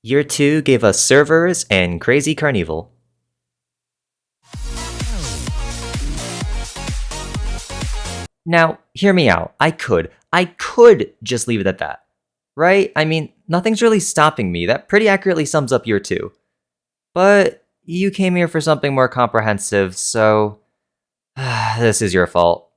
Year 2 gave us servers and crazy Carnevil. Now, hear me out. I could just leave it at that. Right? I mean, nothing's really stopping me. That pretty accurately sums up year 2. But you came here for something more comprehensive, so this is your fault.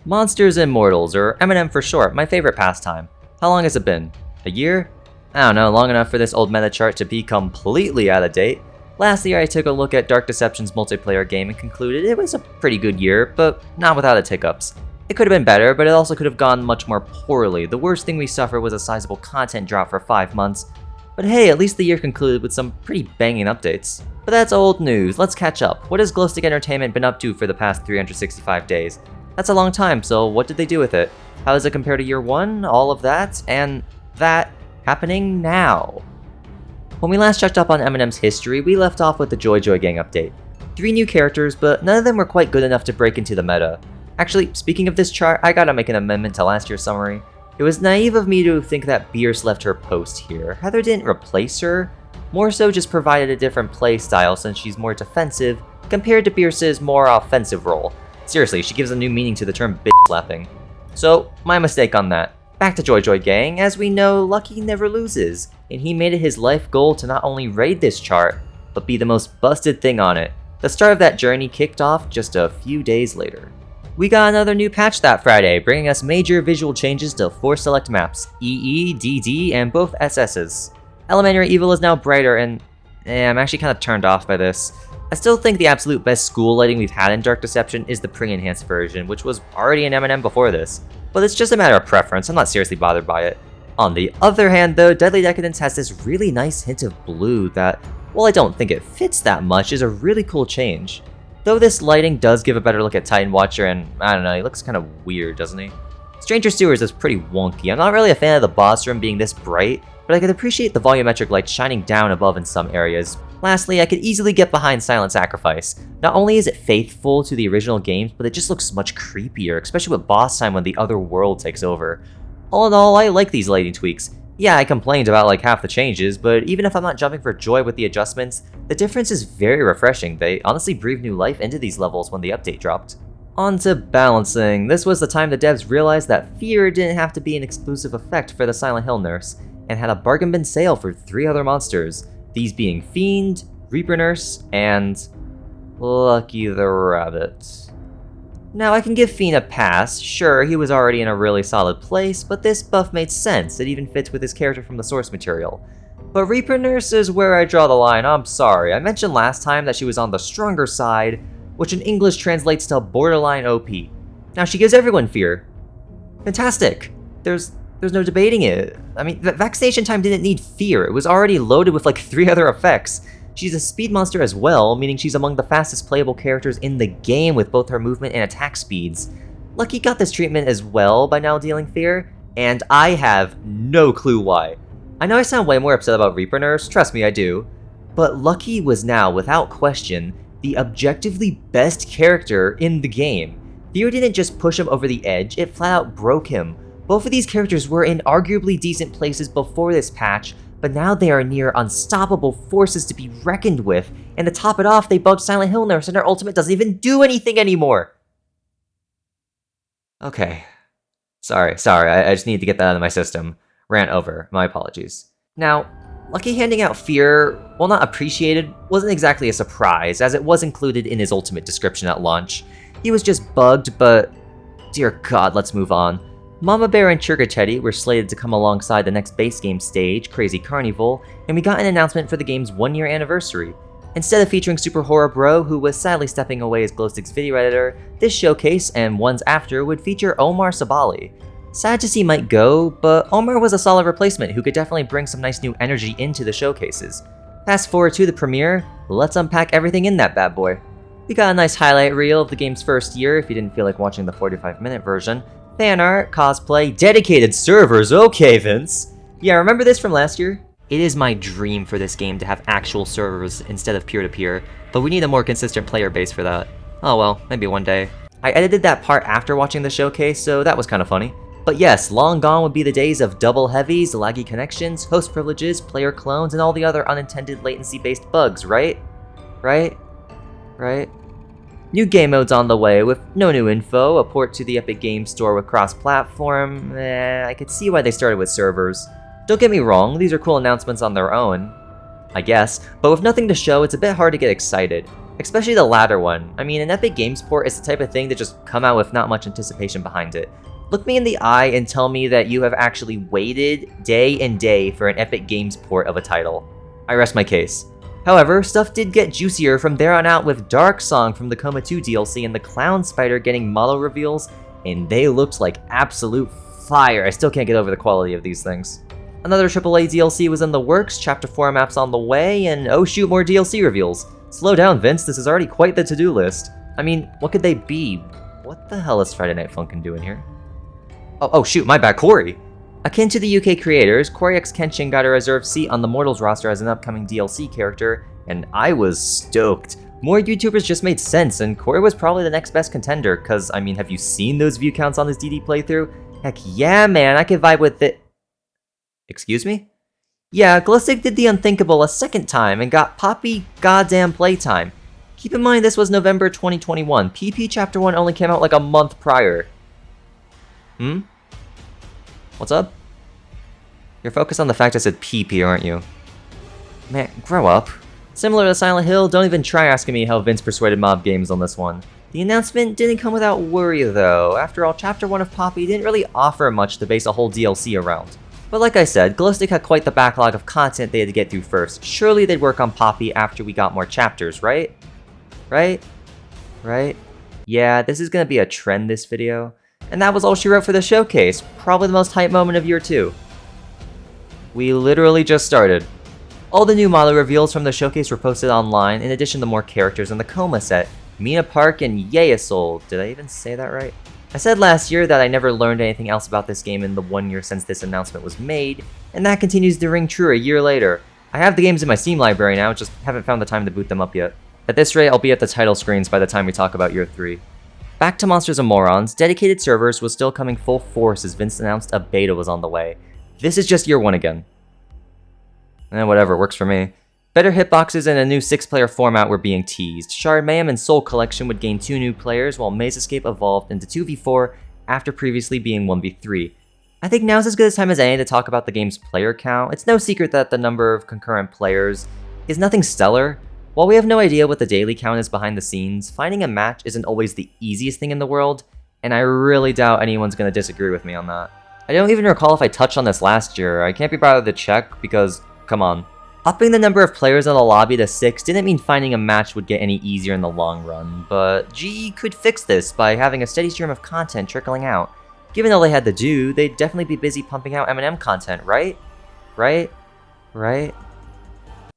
Monsters and Mortals, or M&M for short, my favorite pastime. How long has it been? A year? I don't know, long enough for this old meta chart to be completely out of date. Last year I took a look at Dark Deception's multiplayer game and concluded it was a pretty good year, but not without its hiccups. It could have been better, but it also could have gone much more poorly. The worst thing we suffered was a sizable content drop for 5 months. But hey, at least the year concluded with some pretty banging updates. But that's old news, let's catch up. What has Glowstick Entertainment been up to for the past 365 days? That's a long time, so what did they do with it? How does it compare to year 1? All of that, and that happening now. When we last checked up on M&M's history, we left off with the Joy Joy Gang update. 3 new characters, but none of them were quite good enough to break into the meta. Actually, speaking of this chart, I gotta make an amendment to last year's summary. It was naive of me to think that Bierce left her post here. Heather didn't replace her, more so just provided a different playstyle since she's more defensive compared to Bierce's more offensive role. Seriously, she gives a new meaning to the term bitch slapping. So, my mistake on that. Back to Joy Joy Gang, as we know, Lucky never loses, and he made it his life goal to not only raid this chart, but be the most busted thing on it. The start of that journey kicked off just a few days later. We got another new patch that Friday, bringing us major visual changes to 4 select maps, EE, DD, and both SS's. Elementary Evil is now brighter, and I'm actually kind of turned off by this. I still think the absolute best school lighting we've had in Dark Deception is the pre-enhanced version, which was already in M&M before this. But it's just a matter of preference, I'm not seriously bothered by it. On the other hand though, Deadly Decadence has this really nice hint of blue that, while I don't think it fits that much, is a really cool change. Though this lighting does give a better look at Titan Watcher, and I don't know, he looks kind of weird, doesn't he? Stranger Sewers is pretty wonky. I'm not really a fan of the boss room being this bright, but I could appreciate the volumetric light shining down above in some areas. Lastly, I could easily get behind Silent Sacrifice. Not only is it faithful to the original games, but it just looks much creepier, especially with boss time when the other world takes over. All in all, I like these lighting tweaks. Yeah, I complained about like half the changes, but even if I'm not jumping for joy with the adjustments, the difference is very refreshing. They honestly breathed new life into these levels when the update dropped. On to balancing. This was the time the devs realized that fear didn't have to be an exclusive effect for the Silent Hill nurse, and had a bargain bin sale for 3 other monsters, these being Fiend, Reaper Nurse, and Lucky the Rabbit. Now I can give Fiend a pass, sure he was already in a really solid place, but this buff made sense, it even fits with his character from the source material. But Reaper Nurse is where I draw the line, I'm sorry. I mentioned last time that she was on the stronger side, which in English translates to borderline OP. Now she gives everyone fear. Fantastic! There's no debating it. I mean, vaccination time didn't need fear, it was already loaded with like 3 other effects. She's a speed monster as well, meaning she's among the fastest playable characters in the game with both her movement and attack speeds. Lucky got this treatment as well by now dealing fear, and I have no clue why. I know I sound way more upset about Reaper Nurse, trust me I do, but Lucky was now, without question, the objectively best character in the game. Fear didn't just push him over the edge, it flat out broke him. Both of these characters were in arguably decent places before this patch, but now they are near unstoppable forces to be reckoned with, and to top it off, they bugged Silent Hill Nurse and her ultimate doesn't even do anything anymore! Okay. Sorry, I just need to get that out of my system. Rant over, my apologies. Now, Lucky handing out fear, while not appreciated, wasn't exactly a surprise, as it was included in his ultimate description at launch. He was just bugged, but dear god, let's move on. Mama Bear and Sugar Teddy were slated to come alongside the next base game stage, Crazy Carnevil, and we got an announcement for the game's 1-year anniversary. Instead of featuring Super Horror Bro, who was sadly stepping away as Glowstick's video editor, this showcase, and ones after, would feature Omar Sabali. Sad to see Mike go, but Omar was a solid replacement who could definitely bring some nice new energy into the showcases. Fast forward to the premiere, let's unpack everything in that bad boy. We got a nice highlight reel of the game's first year if you didn't feel like watching the 45-minute version. Fan art, cosplay, dedicated servers, okay Vince! Yeah, remember this from last year? It is my dream for this game to have actual servers instead of peer-to-peer, but we need a more consistent player base for that. Oh well, maybe one day. I edited that part after watching the showcase, so that was kind of funny. But yes, long gone would be the days of double heavies, laggy connections, host privileges, player clones, and all the other unintended latency-based bugs, right? Right? New game modes on the way with no new info, a port to the Epic Games Store with cross-platform. I could see why they started with servers. Don't get me wrong, these are cool announcements on their own, I guess, but with nothing to show, it's a bit hard to get excited. Especially the latter one. I mean, an Epic Games port is the type of thing that just come out with not much anticipation behind it. Look me in the eye and tell me that you have actually waited day and day for an Epic Games port of a title. I rest my case. However, stuff did get juicier from there on out with Dark Song from the Coma 2 DLC and the Clown Spider getting model reveals, and they looked like absolute fire. I still can't get over the quality of these things. Another AAA DLC was in the works, Chapter 4 maps on the way, and oh shoot, more DLC reveals. Slow down, Vince, this is already quite the to-do list. I mean, what could they be? What the hell is Friday Night Funkin' doing here? Oh shoot, my bad, Corey! Akin to the UK creators, Corey X Kenshin got a reserved seat on the Mortals roster as an upcoming DLC character, and I was stoked. More YouTubers just made sense, and Corey was probably the next best contender, cause I mean, have you seen those view counts on his DD playthrough? Heck yeah, man, I could vibe with it. Excuse me? Yeah, Glowstick did the unthinkable a second time and got Poppy goddamn playtime. Keep in mind this was November 2021. PP Chapter 1 only came out like a month prior. What's up? You're focused on the fact I said PP, aren't you? Man, grow up. Similar to Silent Hill, don't even try asking me how Vince persuaded Mob Games on this one. The announcement didn't come without worry though. After all, Chapter 1 of Poppy didn't really offer much to base a whole DLC around. But like I said, Glowstick had quite the backlog of content they had to get through first. Surely they'd work on Poppy after we got more chapters, right? Right? Yeah, this is gonna be a trend this video. And that was all she wrote for the showcase. Probably the most hype moment of year 2. We literally just started. All the new model reveals from the showcase were posted online, in addition to more characters in the Coma set. Mina Park and Yeasol. Did I even say that right? I said last year that I never learned anything else about this game in the 1 year since this announcement was made, and that continues to ring true a year later. I have the games in my Steam library now, just haven't found the time to boot them up yet. At this rate, I'll be at the title screens by the time we talk about year 3. Back to Monsters and Morons, dedicated servers was still coming full force as Vince announced a beta was on the way. This is just year 1 again. Whatever, works for me. Better hitboxes and a new 6-player format were being teased. Shard Mayhem and Soul Collection would gain 2 new players, while Maze Escape evolved into 2v4 after previously being 1v3. I think now's as good a time as any to talk about the game's player count. It's no secret that the number of concurrent players is nothing stellar. While we have no idea what the daily count is behind the scenes, finding a match isn't always the easiest thing in the world, and I really doubt anyone's going to disagree with me on that. I don't even recall if I touched on this last year. I can't be bothered to check because, come on. Upping the number of players in the lobby to 6 didn't mean finding a match would get any easier in the long run, but GE could fix this by having a steady stream of content trickling out. Given all they had to do, they'd definitely be busy pumping out M&M content, right? Right?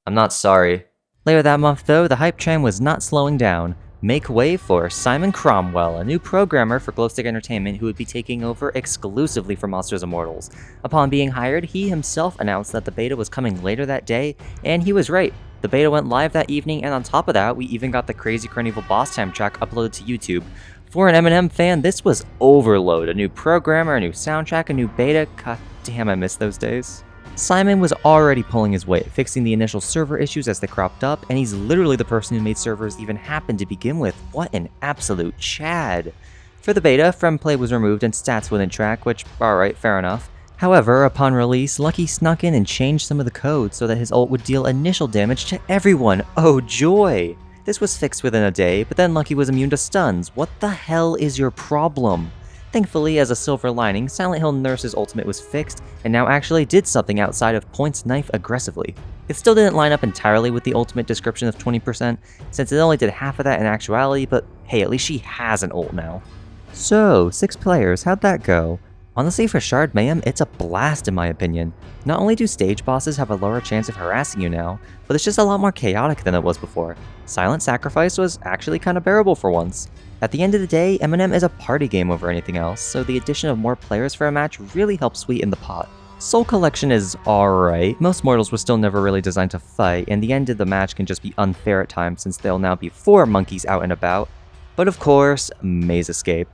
I'm not sorry. Later that month though, the hype train was not slowing down. Make way for Simon Cromwell, a new programmer for Glowstick Entertainment who would be taking over exclusively for Monsters Immortals. Upon being hired, he himself announced that the beta was coming later that day, and he was right. The beta went live that evening, and on top of that, we even got the crazy Carnevil boss time track uploaded to YouTube. For an M&M fan, this was overload. A new programmer, a new soundtrack, a new beta. God damn, I miss those days. Simon was already pulling his weight, fixing the initial server issues as they cropped up, and he's literally the person who made servers even happen to begin with. What an absolute Chad. For the beta, friend play was removed and stats wouldn't track, which, alright, fair enough. However, upon release, Lucky snuck in and changed some of the code so that his ult would deal initial damage to everyone. Oh joy! This was fixed within a day, but then Lucky was immune to stuns. What the hell is your problem? Thankfully, as a silver lining, Silent Hill Nurse's ultimate was fixed, and now actually did something outside of Point's knife aggressively. It still didn't line up entirely with the ultimate description of 20%, since it only did half of that in actuality, but hey, at least she has an ult now. So, 6 players, how'd that go? Honestly, for Shard Mayhem, it's a blast in my opinion. Not only do stage bosses have a lower chance of harassing you now, but it's just a lot more chaotic than it was before. Silent Sacrifice was actually kinda bearable for once. At the end of the day, M&M is a party game over anything else, so the addition of more players for a match really helps sweeten the pot. Soul Collection is alright. Most mortals were still never really designed to fight, and the end of the match can just be unfair at times since there'll now be 4 monkeys out and about. But of course, Maze Escape.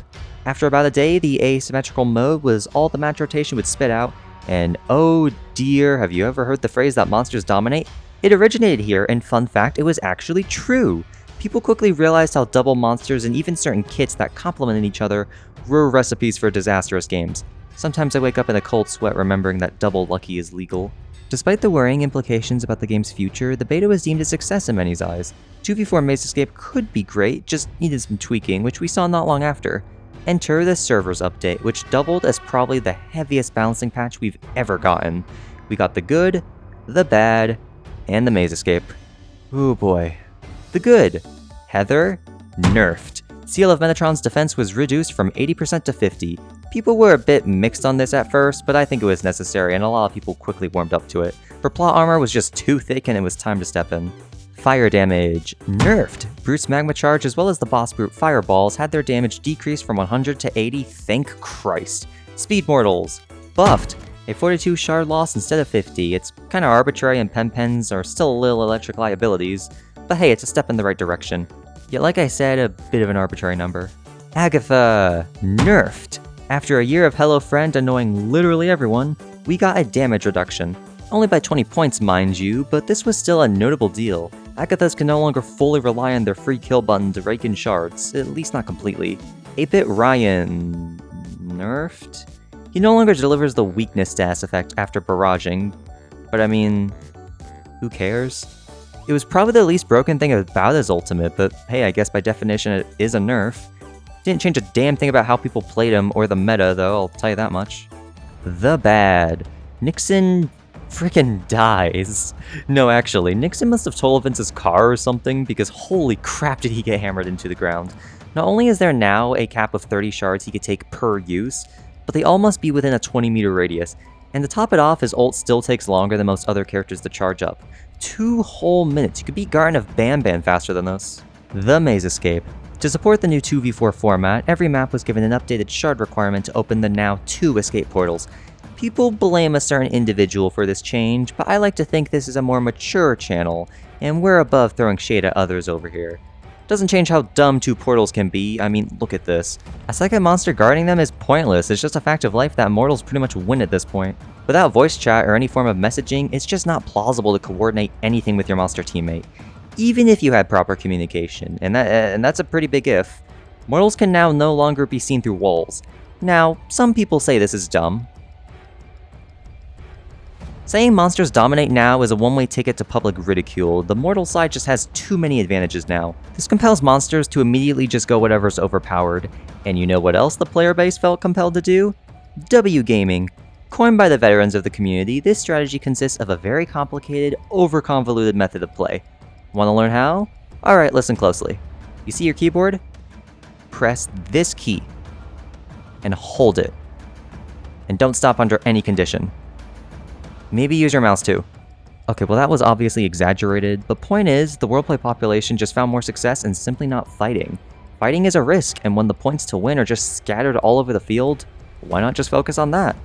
After about a day, the asymmetrical mode was all the match rotation would spit out, and oh dear, have you ever heard the phrase that monsters dominate? It originated here, and fun fact, it was actually true. People quickly realized how double monsters and even certain kits that complemented each other were recipes for disastrous games. Sometimes I wake up in a cold sweat remembering that double lucky is legal. Despite the worrying implications about the game's future, the beta was deemed a success in many's eyes. 2v4 Maze Escape could be great, just needed some tweaking, which we saw not long after. Enter the servers update, which doubled as probably the heaviest balancing patch we've ever gotten. We got the good, the bad, and the Maze Escape. Ooh boy. The good. Heather, nerfed. CL of Metatron's defense was reduced from 80% to 50%. People were a bit mixed on this at first, but I think it was necessary and a lot of people quickly warmed up to it. Her plot armor was just too thick and it was time to step in. Fire damage, nerfed. Brute's Magma Charge as well as the boss Brute Fireballs had their damage decreased from 100 to 80, thank Christ. Speed Mortals, buffed. A 42 shard loss instead of 50. It's kinda arbitrary and Pens are still a little electric liabilities, but hey, it's a step in the right direction. Yet like I said, a bit of an arbitrary number. Agatha, nerfed. After a year of Hello Friend annoying literally everyone, we got a damage reduction. Only by 20 points mind you, but this was still a notable deal. Agathas can no longer fully rely on their free kill button to rake in shards, at least not completely. 8-bit Ryan, nerfed? He no longer delivers the weakness status effect after barraging, but I mean, who cares? It was probably the least broken thing about his ultimate, but hey, I guess by definition it is a nerf. Didn't change a damn thing about how people played him or the meta though, I'll tell you that much. The bad. Nixon freaking dies. No, actually, Nixon must have totaled Vince's car or something because holy crap did he get hammered into the ground. Not only is there now a cap of 30 shards he could take per use, but they all must be within a 20-meter radius. And to top it off, his ult still takes longer than most other characters to charge up. 2 whole minutes. You could beat Garden of Ban faster than this. The Maze Escape. To support the new 2v4 format, every map was given an updated shard requirement to open the now 2 escape portals. People blame a certain individual for this change, but I like to think this is a more mature channel, and we're above throwing shade at others over here. Doesn't change how dumb 2 portals can be. I mean, look at this. A second monster guarding them is pointless. It's just a fact of life that mortals pretty much win at this point. Without voice chat or any form of messaging, it's just not plausible to coordinate anything with your monster teammate. Even if you had proper communication, and that's a pretty big if. Mortals can now no longer be seen through walls. Now, some people say this is dumb. Saying monsters dominate now is a one-way ticket to public ridicule. The mortal side just has too many advantages now. This compels monsters to immediately just go whatever's overpowered. And you know what else the player base felt compelled to do? W gaming. Coined by the veterans of the community, this strategy consists of a very complicated, over-convoluted method of play. Want to learn how? Alright, listen closely. You see your keyboard? Press this key. And hold it. And don't stop under any condition. Maybe use your mouse too. Okay, well that was obviously exaggerated, but point is, the worldplay population just found more success in simply not fighting. Fighting is a risk, and when the points to win are just scattered all over the field, why not just focus on that?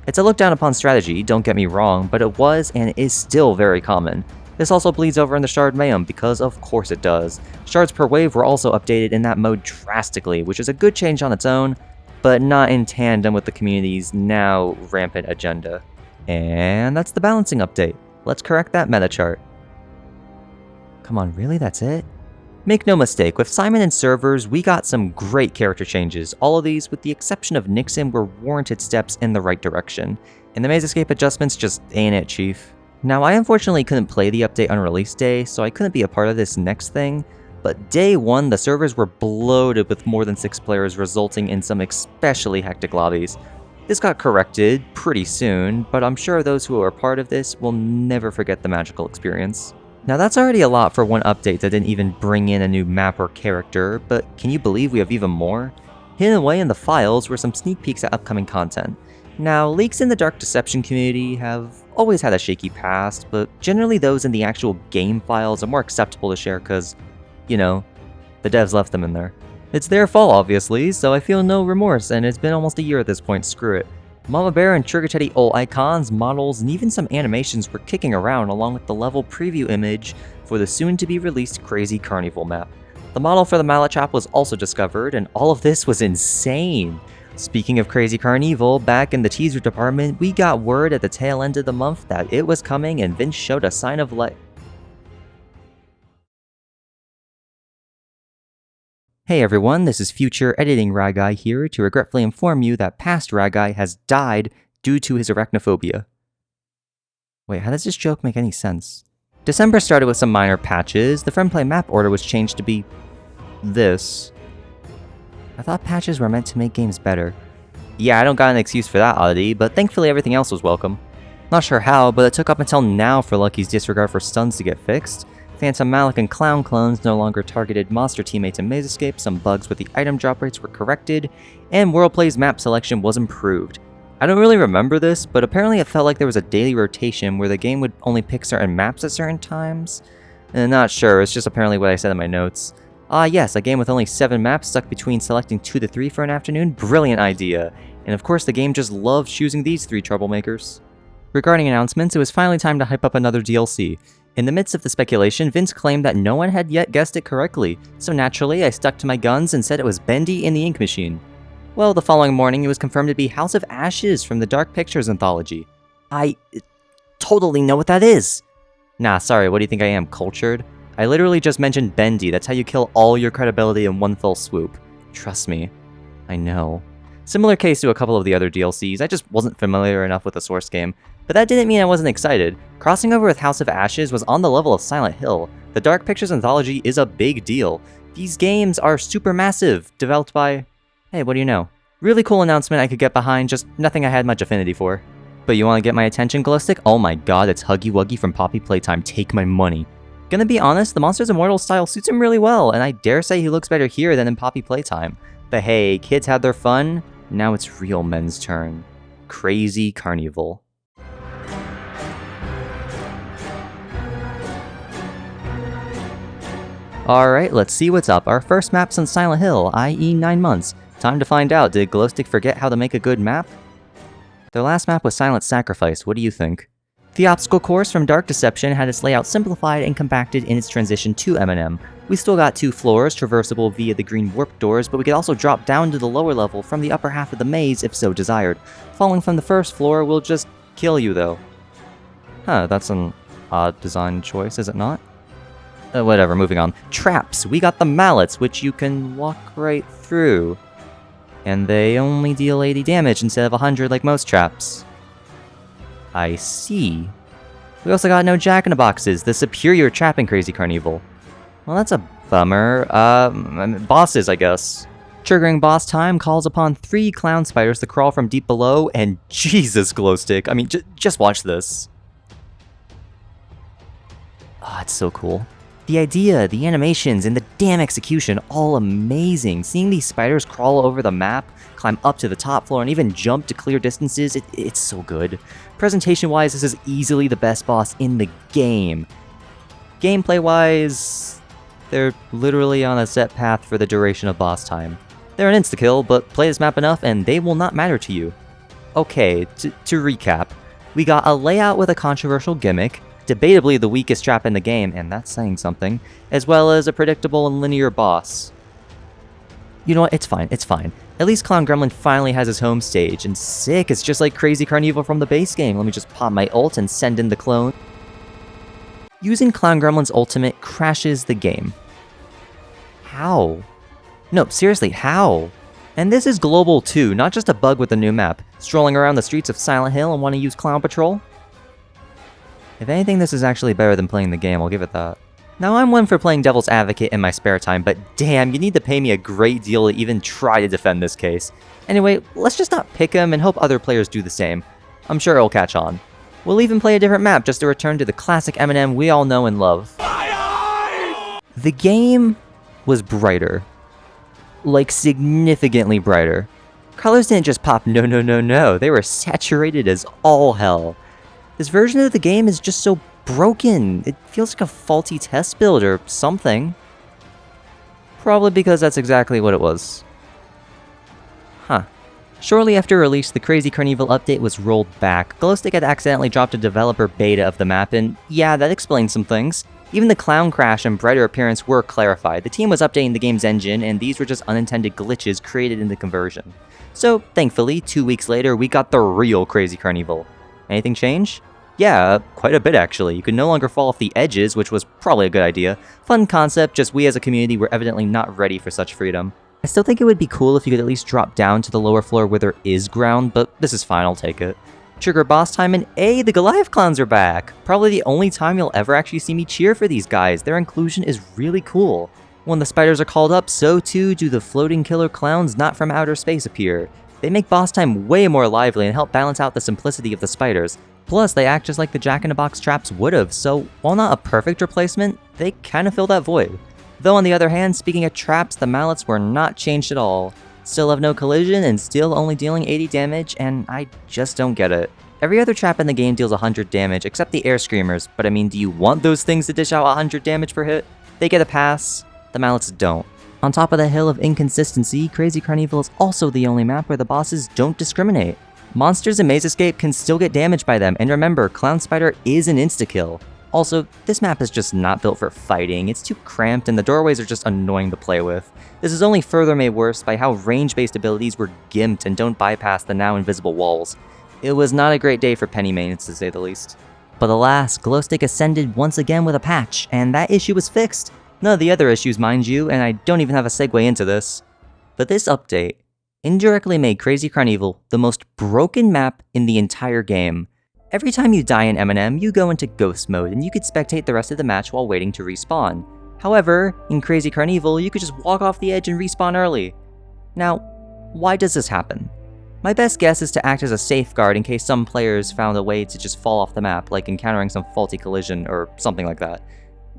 It's a look down upon strategy, don't get me wrong, but it was and is still very common. This also bleeds over into Shard Mayhem, because of course it does. Shards per wave were also updated in that mode drastically, which is a good change on its own, but not in tandem with the community's now rampant agenda. And that's the balancing update. Let's correct that meta chart. Come on, really? That's it? Make no mistake, with Simon and servers, we got some great character changes. All of these, with the exception of Nixon, were warranted steps in the right direction. And the Maze Escape adjustments just ain't it, chief. Now, I unfortunately couldn't play the update on release day, so I couldn't be a part of this next thing, but day 1, the servers were bloated with more than 6 players, resulting in some especially hectic lobbies. This got corrected pretty soon, but I'm sure those who are part of this will never forget the magical experience. Now that's already a lot for one update that didn't even bring in a new map or character, but can you believe we have even more? Hidden away in the files were some sneak peeks at upcoming content. Now, leaks in the Dark Deception community have always had a shaky past, but generally those in the actual game files are more acceptable to share because, you know, the devs left them in there. It's their fault, obviously, so I feel no remorse, and it's been almost a year at this point, screw it. Mama Bear and Trigger Teddy ult icons, models, and even some animations were kicking around along with the level preview image for the soon-to-be-released crazy Carnevil map. The model for the mallet trap was also discovered, and all of this was insane. Speaking of crazy Carnevil, back in the teaser department, we got word at the tail end of the month that it was coming, and Vince showed a sign of life. Hey everyone, this is future editing Ragai here to regretfully inform you that past Ragai has died due to his arachnophobia. Wait, how does this joke make any sense? December started with some minor patches. The FriendPlay map order was changed to be this. I thought patches were meant to make games better. Yeah, I don't got an excuse for that oddity, but thankfully everything else was welcome. Not sure how, but it took up until now for Lucky's disregard for stuns to get fixed. Phantom Malik and Clown clones no longer targeted monster teammates in Maze Escape, some bugs with the item drop rates were corrected, and WorldPlay's map selection was improved. I don't really remember this, but apparently it felt like there was a daily rotation where the game would only pick certain maps at certain times. Not sure, it's just apparently what I said in my notes. Yes, a game with only 7 maps stuck between selecting 2 to 3 for an afternoon, brilliant idea. And of course the game just loved choosing these 3 troublemakers. Regarding announcements, it was finally time to hype up another DLC. In the midst of the speculation, Vince claimed that no one had yet guessed it correctly, so naturally I stuck to my guns and said it was Bendy in the Ink Machine. Well, the following morning it was confirmed to be House of Ashes from the Dark Pictures anthology. I totally know what that is! Nah, sorry, what do you think I am, cultured? I literally just mentioned Bendy, that's how you kill all your credibility in one fell swoop. Trust me. I know. Similar case to a couple of the other DLCs, I just wasn't familiar enough with the source game. But that didn't mean I wasn't excited. Crossing over with House of Ashes was on the level of Silent Hill. The Dark Pictures anthology is a big deal. These games are super massive, developed by... Hey, what do you know? Really cool announcement I could get behind, just nothing I had much affinity for. But you want to get my attention, Glowstick? Oh my god, it's Huggy Wuggy from Poppy Playtime, take my money. Gonna be honest, the Monsters Immortal style suits him really well, and I dare say he looks better here than in Poppy Playtime. But hey, kids had their fun, now it's real men's turn. Crazy Carnevil. Alright, let's see what's up. Our first map's on Silent Hill, i.e. 9 months. Time to find out, did Glowstick forget how to make a good map? Their last map was Silent Sacrifice, what do you think? The obstacle course from Dark Deception had its layout simplified and compacted in its transition to M&M. We still got 2 floors, traversable via the green warp doors, but we could also drop down to the lower level from the upper half of the maze if so desired. Falling from the first floor will just kill you though. Huh, that's an odd design choice, is it not? Whatever, moving on. Traps! We got the mallets, which you can walk right through. And they only deal 80 damage instead of 100 like most traps. I see. We also got no Jack-in-the-Boxes, the superior trap in Crazy Carnevil. Well, that's a bummer. Bosses, I guess. Triggering boss time calls upon 3 clown spiders to crawl from deep below, and Jesus, Glowstick. I mean, just watch this. Oh, it's so cool. The idea, the animations, and the damn execution, all amazing. Seeing these spiders crawl over the map, climb up to the top floor, and even jump to clear distances, it's so good. Presentation-wise, this is easily the best boss in the game. Gameplay-wise, they're literally on a set path for the duration of boss time. They're an insta-kill, but play this map enough and they will not matter to you. Okay, to recap, we got a layout with a controversial gimmick, debatably the weakest trap in the game, and that's saying something, as well as a predictable and linear boss. You know what, it's fine, it's fine. At least Clown Gremlin finally has his home stage, and sick, it's just like Crazy Carnevil from the base game. Let me just pop my ult and send in the clone. Using Clown Gremlin's ultimate crashes the game. How? No, seriously, how? And this is global too, not just a bug with the new map. Strolling around the streets of Silent Hill and want to use Clown Patrol? If anything, this is actually better than playing the game, I'll give it that. Now, I'm one for playing Devil's Advocate in my spare time, but damn, you need to pay me a great deal to even try to defend this case. Anyway, let's just not pick him and hope other players do the same. I'm sure it'll catch on. We'll even play a different map just to return to the classic M&M we all know and love. The game was brighter. Like, significantly brighter. Colors didn't just pop no, they were saturated as all hell. This version of the game is just so broken. It feels like a faulty test build or something. Probably because that's exactly what it was. Huh. Shortly after release, the Crazy Carnevil update was rolled back. Glowstick had accidentally dropped a developer beta of the map, and yeah, that explains some things. Even the clown crash and brighter appearance were clarified. The team was updating the game's engine, and these were just unintended glitches created in the conversion. So, thankfully, 2 weeks later, we got the real Crazy Carnevil. Anything change? Yeah, quite a bit actually. You could no longer fall off the edges, which was probably a good idea. Fun concept, just we as a community were evidently not ready for such freedom. I still think it would be cool if you could at least drop down to the lower floor where there is ground, but this is fine, I'll take it. Trigger boss time, and the Goliath clowns are back! Probably the only time you'll ever actually see me cheer for these guys. Their inclusion is really cool. When the spiders are called up, so too do the floating killer clowns not from outer space appear. They make boss time way more lively and help balance out the simplicity of the spiders. Plus, they act just like the Jack-in-a-Box traps would've, so while not a perfect replacement, they kinda fill that void. Though on the other hand, speaking of traps, the mallets were not changed at all. Still have no collision and still only dealing 80 damage, and I just don't get it. Every other trap in the game deals 100 damage, except the air screamers, but I mean, do you want those things to dish out 100 damage per hit? They get a pass, the mallets don't. On top of the hill of inconsistency, Crazy Carnevil is also the only map where the bosses don't discriminate. Monsters in Maze Escape can still get damaged by them, and remember, Clown Spider is an insta-kill. Also, this map is just not built for fighting, it's too cramped and the doorways are just annoying to play with. This is only further made worse by how range-based abilities were gimped and don't bypass the now invisible walls. It was not a great day for Penny mains, to say the least. But alas, Glowstick ascended once again with a patch, and that issue was fixed. None of the other issues, mind you, and I don't even have a segue into this. But this update indirectly made Crazy Carnevil the most broken map in the entire game. Every time you die in M&M, you go into ghost mode, and you could spectate the rest of the match while waiting to respawn. However, in Crazy Carnevil, you could just walk off the edge and respawn early. Now, why does this happen? My best guess is to act as a safeguard in case some players found a way to just fall off the map, like encountering some faulty collision or something like that.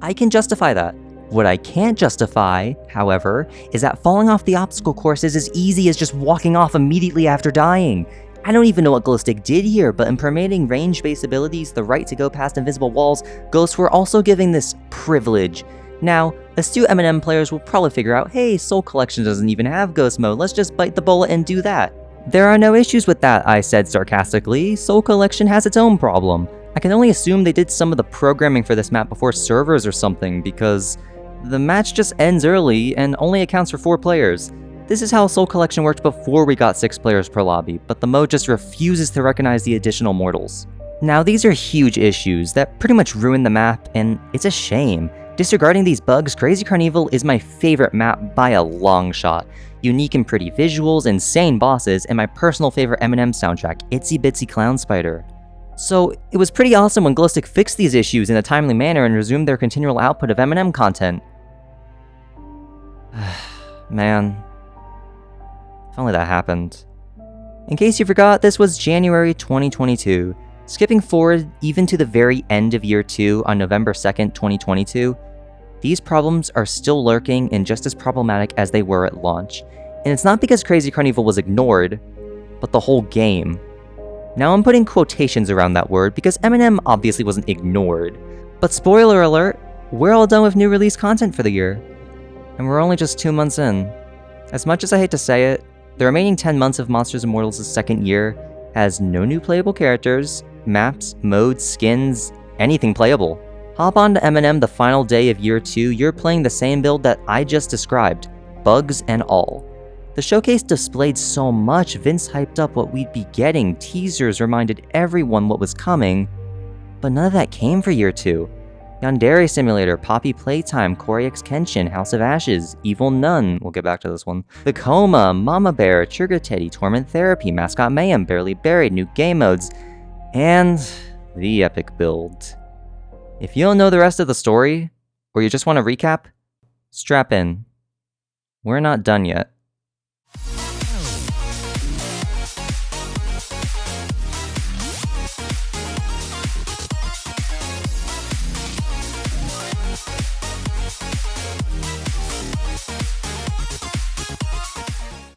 I can justify that. What I can't justify, however, is that falling off the obstacle course is as easy as just walking off immediately after dying. I don't even know what Glowstick did here, but in permitting range-based abilities the right to go past invisible walls, ghosts were also giving this privilege. Now, astute M&M players will probably figure out, hey, Soul Collection doesn't even have ghost mode, let's just bite the bullet and do that. There are no issues with that, I said sarcastically. Soul Collection has its own problem. I can only assume they did some of the programming for this map before servers or something, because the match just ends early and only accounts for 4 players. This is how Soul Collection worked before we got 6 players per lobby, but the mode just refuses to recognize the additional mortals. Now, these are huge issues that pretty much ruin the map, and it's a shame. Disregarding these bugs, Crazy Carnevil is my favorite map by a long shot. Unique and pretty visuals, insane bosses, and my personal favorite M&M soundtrack, Itsy Bitsy Clown Spider. So, it was pretty awesome when Glowstick fixed these issues in a timely manner and resumed their continual output of M&M content. Man. If only that happened. In case you forgot, this was January 2022. Skipping forward even to the very end of year 2 on November 2nd, 2022, these problems are still lurking and just as problematic as they were at launch. And it's not because Crazy Carnevil was ignored, but the whole game. Now I'm putting quotations around that word because M&M obviously wasn't ignored. But spoiler alert, we're all done with new release content for the year. And we're only just 2 months in. As much as I hate to say it, the remaining 10 months of Monsters & Mortals' second year has no new playable characters, maps, modes, skins, anything playable. Hop on to M&M the final day of year 2, you're playing the same build that I just described, bugs and all. The showcase displayed so much, Vince hyped up what we'd be getting, teasers reminded everyone what was coming, but none of that came for year 2. Yandere Simulator, Poppy Playtime, Cory X Kenshin, House of Ashes, Evil Nun, we'll get back to this one, The Coma, Mama Bear, Trigger Teddy, Torment Therapy, Mascot Mayhem, Barely Buried, new game modes, and the epic build. If you don't know the rest of the story, or you just want to recap, strap in. We're not done yet.